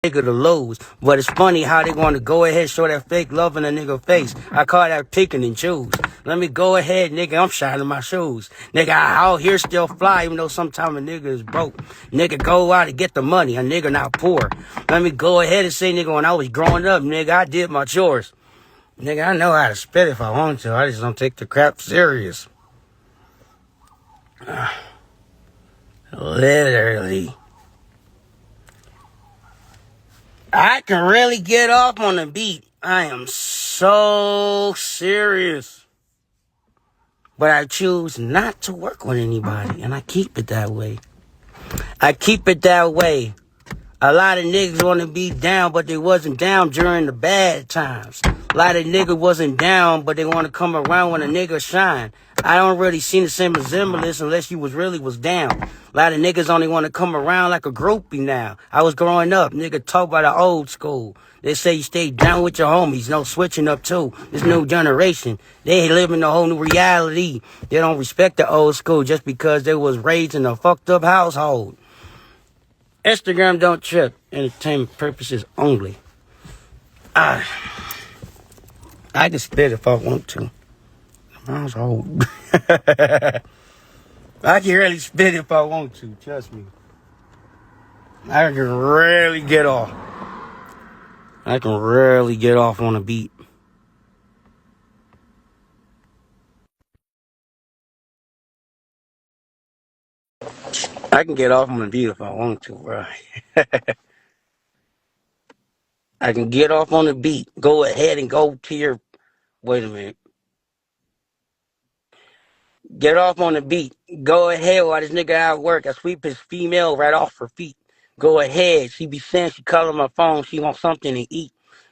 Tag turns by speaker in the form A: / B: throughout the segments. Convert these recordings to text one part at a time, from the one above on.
A: nigga to lose. But it's funny how they want to go ahead and show that fake love in a nigga face. I call that picking and choose. Let me go ahead, nigga, I'm shining my shoes. Nigga, I out here still fly, even though sometimes a nigga is broke. Nigga, go out and get the money, a nigga not poor. Let me go ahead and say, nigga, when I was growing up, nigga, I did my chores. Nigga, I know how to spit if I want to. I just don't take the crap serious. Literally. I can really get off on the beat. I am so serious. But I choose not to work with anybody, and I keep it that way. I keep it that way. A lot of niggas want to be down, but they wasn't down during the bad times. A lot of niggas wasn't down, but they want to come around when a nigga shine. I don't really see the same resemblance unless you was down. A lot of niggas only want to come around like a groupie now. I was growing up, nigga talk about the old school. They say you stay down with your homies, no switching up too. This new generation, they live in a whole new reality. They don't respect the old school just because they was raised in a fucked up household. Instagram don't trip. Entertainment purposes only. I can spit if I want to. I was old. I can really spit if I want to. Trust me. I can really get off. I can really get off on a beat. I can get off on a beat if I want to, bro. I can get off on the beat. Go ahead and go to your. Wait a minute. Get off on the beat. Go ahead while this nigga out work. I sweep his female right off her feet. Go ahead. She be saying she calling my phone. She want something to eat.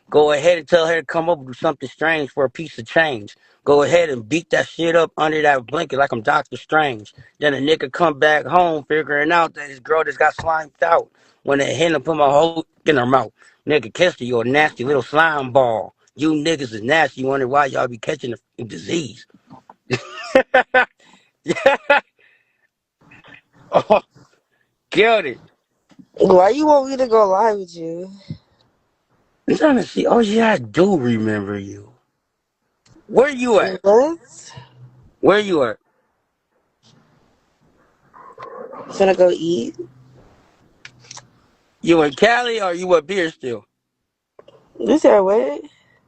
A: Go ahead and tell her to come up and do something strange for a piece of change. Go ahead and beat that shit up under that blanket like I'm Doctor Strange. Then a nigga come back home figuring out that his girl just got slimed out. When they hit him, put my whole in her mouth. Nigga, catch you a nasty little slime ball. You niggas is nasty. You wonder why y'all be catching the disease. Oh, killed it.
B: Why you want me to go live with you?
A: I'm trying to see. Oh, yeah, I do remember you. Where you at?
B: What?
A: Where you at?
B: Finna go eat?
A: You in Cali or you up here still?
B: You said what?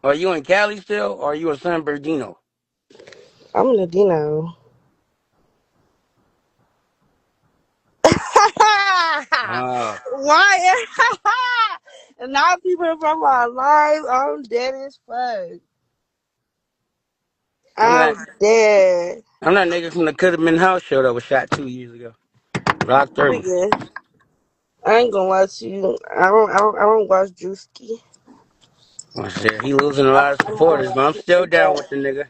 A: Are you in Cali still or are you in San Bernardino?
B: I'm in a Dino.
A: Ah,
B: Why? Now people from my life, I'm dead as fuck.
A: I'm that.
B: I'm dead.
A: I'm that nigga from the Could Have Been House show that was shot 2 years ago. Block 30.
B: Nigga, I ain't gonna watch you. I don't watch Drewski.
A: Oh shit, he losing a
B: I'm,
A: lot of
B: I'm not
A: supporters, but I'm
B: watching
A: still
B: like
A: down
B: that.
A: with the nigga.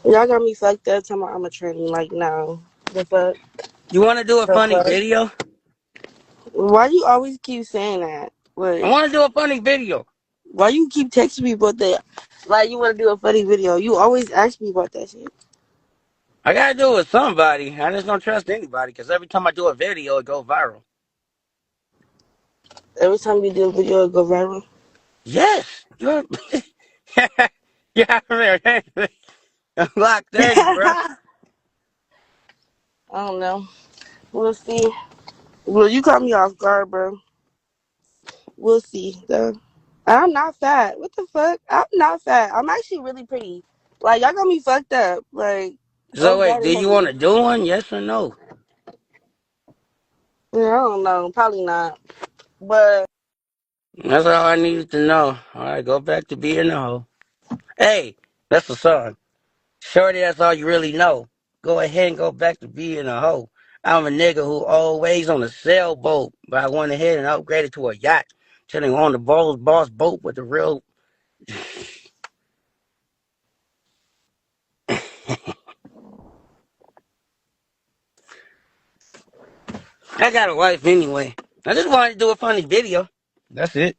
B: Y'all got me fucked up. Talking about I'm a tranny. Like, no. The fuck?
A: You want to do a
B: The
A: funny
B: fuck?
A: video?
B: Why you always keep saying that?
A: I
B: Like,
A: want to do a funny video.
B: why you keep texting me about that? Like, you want to do a funny video. You always ask me about that shit.
A: I gotta do it with somebody. I just don't trust anybody because every time I do a video, it goes viral.
B: Every time you do a video, it go viral.
A: Yes, you're. Yeah, man. Block 30, bro.
B: I don't know. We'll see. Well, you caught me off guard, bro. We'll see, though. I'm not fat. What the fuck? I'm not fat. I'm actually really pretty. Like, y'all got me fucked up. Like,
A: So
B: I'm
A: wait,
B: bad
A: do
B: as
A: you want
B: heavy.
A: to do one? Yes or no?
B: Yeah, I don't know. Probably not. But
A: That's all I needed to know. All right, go back to being a hoe. Hey, that's the song. Shorty, that's all you really know. Go ahead and go back to being a hoe. I'm a nigga who always on a sailboat, but I went ahead and upgraded to a yacht. Chilling on the boss boat with the real. I got a wife anyway. I just wanted to do a funny video. That's it.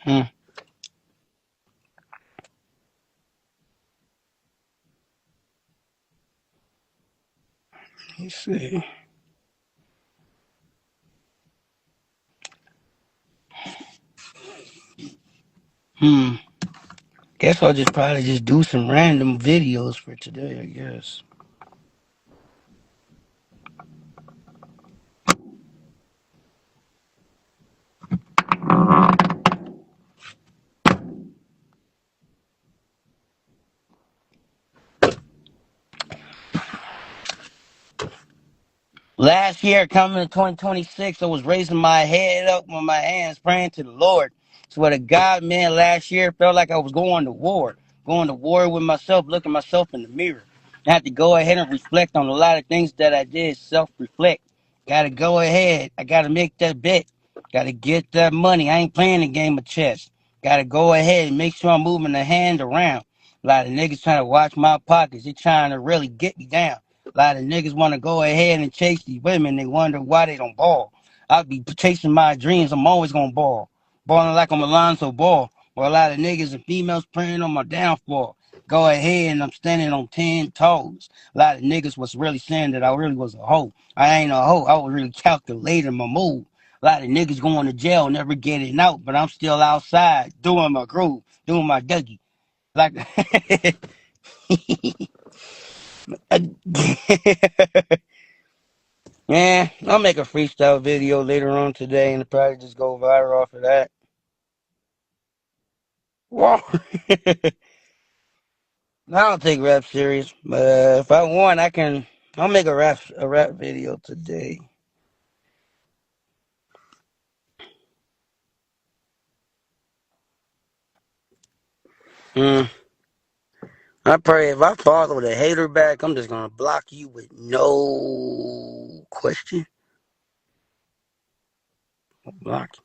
A: Hmm. Let's see. Hmm. Guess I'll just probably just do some random videos for today, I guess. Last year, coming to 2026, I was raising my head up with my hands, praying to the Lord. Swear to God, man, last year felt like I was going to war. Going to war with myself, looking myself in the mirror. I had to go ahead and reflect on a lot of things that I did, self-reflect. Gotta go ahead. I gotta make that bet. Gotta get that money. I ain't playing a game of chess. Gotta go ahead and make sure I'm moving the hand around. A lot of niggas trying to watch my pockets. They trying to really get me down. A lot of niggas want to go ahead and chase these women. They wonder why they don't ball. I'll be chasing my dreams. I'm always gonna ball. Balling like I'm Alonzo Ball. Or a lot of niggas and females praying on my downfall. Go ahead and I'm standing on 10 toes. A lot of niggas was really saying that I really was a hoe. I ain't a hoe. I was really calculating my move. A lot of niggas going to jail, never getting out, but I'm still outside doing my groove, doing my Dougie. Like, man, I'll make a freestyle video later on today and it'll probably just go viral off of that. Whoa. I don't take rap serious, but if I want, I'll make a rap video today. Mm. I pray if I follow the hater back, I'm just gonna block you with no question. Block you.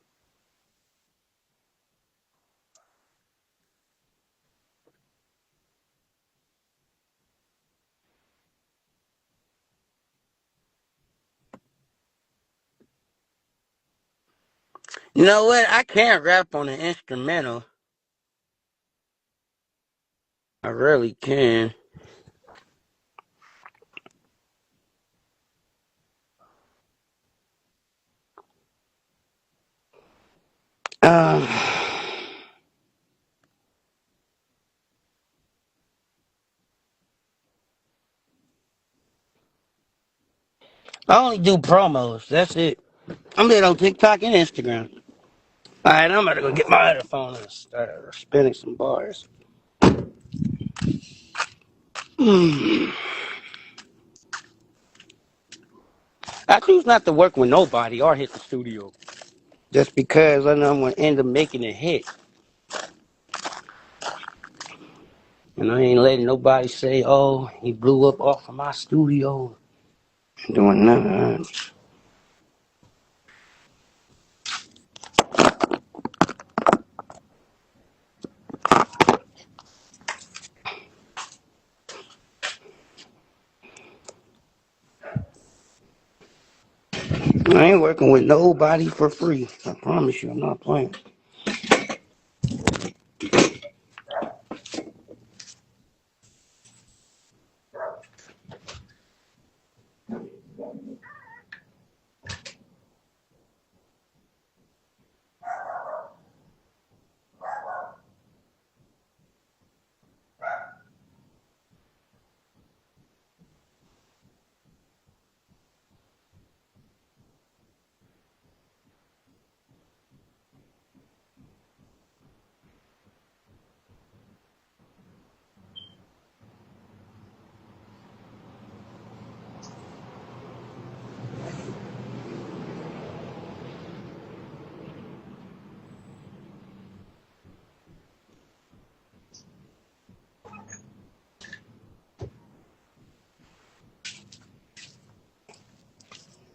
A: You know what? I can't rap on an instrumental. I really can. Um, I only do promos. That's it. I'm it on TikTok and Instagram. All right, I'm about to go get my other phone and start spinning some bars. I choose not to work with nobody or hit the studio just because I know I'm gonna end up making a hit, and I ain't letting nobody say, "Oh, he blew up off of my studio." Doing nothing. I ain't working with nobody for free. I promise you, I'm not playing.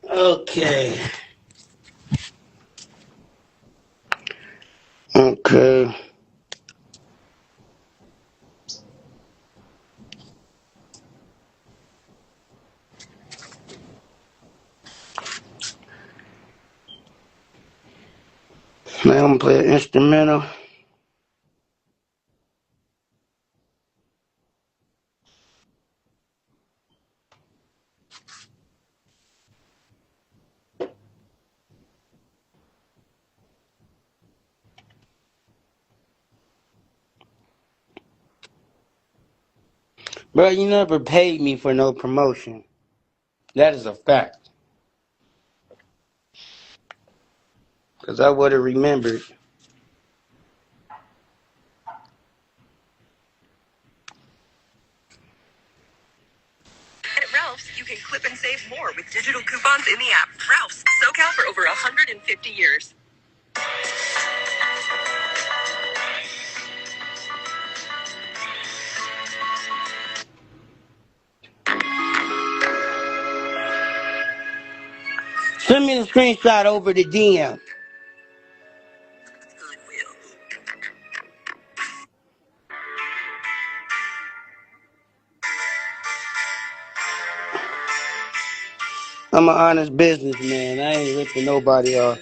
A: Okay. Okay. Now I'm gonna play an instrumental. Bro, you never paid me for no promotion. That is a fact. Because I would have remembered.
C: At Ralph's, you can clip and save more with digital coupons in the app. Ralph's, SoCal for over 150 years.
A: Send me the screenshot over the DM. I'm an honest businessman. I ain't ripping nobody off.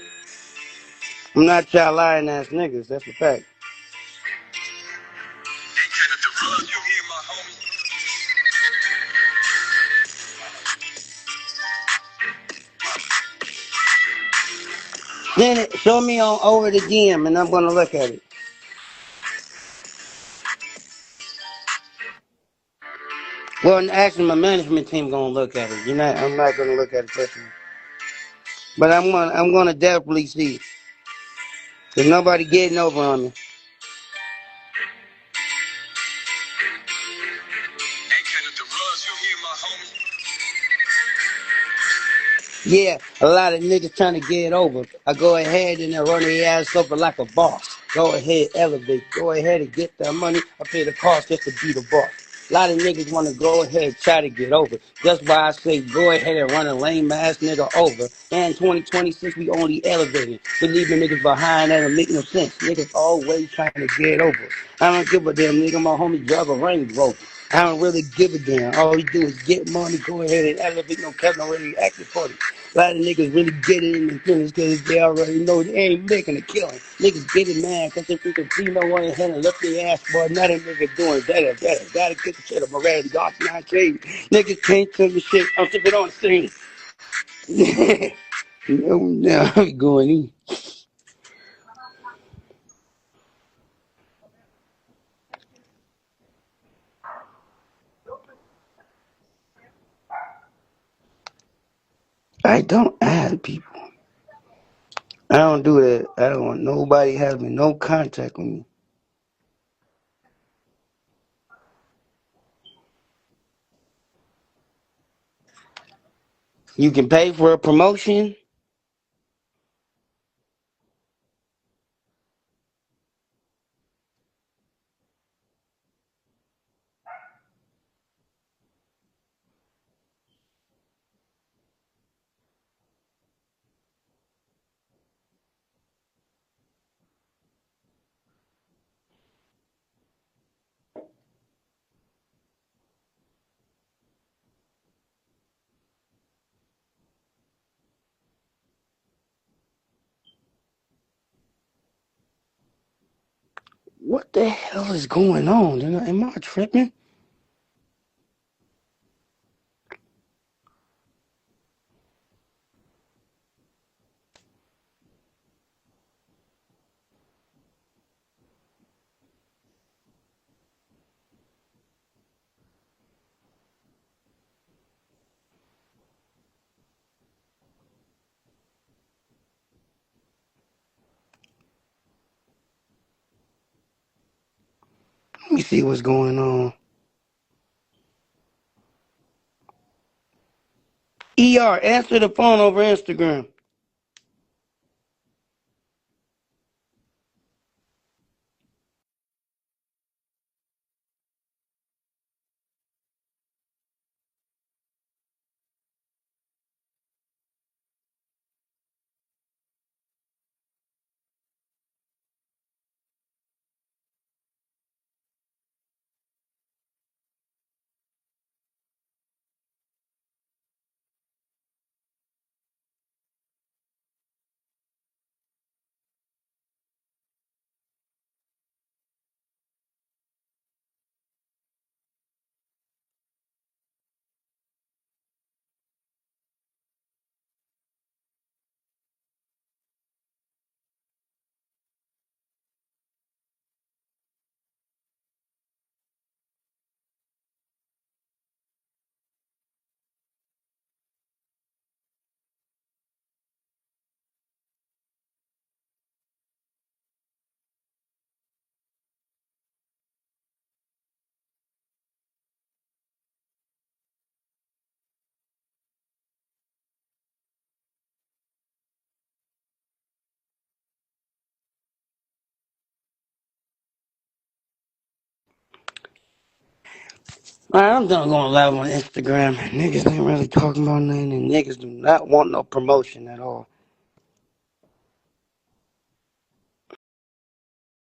A: I'm not y'all lying ass niggas. That's a fact. Then show me on over the DM and I'm gonna look at it. Well, actually, my management team gonna look at it. I'm not gonna look at it personally. But I'm gonna definitely see. There's nobody getting over on me. Yeah, a lot of niggas trying to get over. I go ahead and I run their ass over like a boss. Go ahead, elevate. Go ahead and get that money. I pay the cost just to be the boss. A lot of niggas want to go ahead and try to get over. That's why I say go ahead and run a lame ass nigga over. And 2026, we only elevating. We leaving niggas behind. That don't make no sense. Niggas always trying to get over. I don't give a damn nigga. My homie drive a Range Rover. I don't really give a damn. All he do is get money, go ahead and elevate. No Kevin already acting for it. A lot of niggas really get it in the finish because they already know they ain't making a killing. Niggas get it mad because they freaking female on hand and lift their ass, boy. Not a nigga doing better. Gotta get the shit up already. Y'all not crazy. Niggas can't tell the shit. I'm sipping on the scene. No, I'm going in. I don't add people. I don't do that. I don't want nobody having no contact with me. You can pay for a promotion. What the hell is going on? Am I tripping? Let me see what's going on. Answer the phone over Instagram. Alright, I'm done going live on Instagram. Niggas ain't really talking about nothing, and niggas do not want no promotion at all.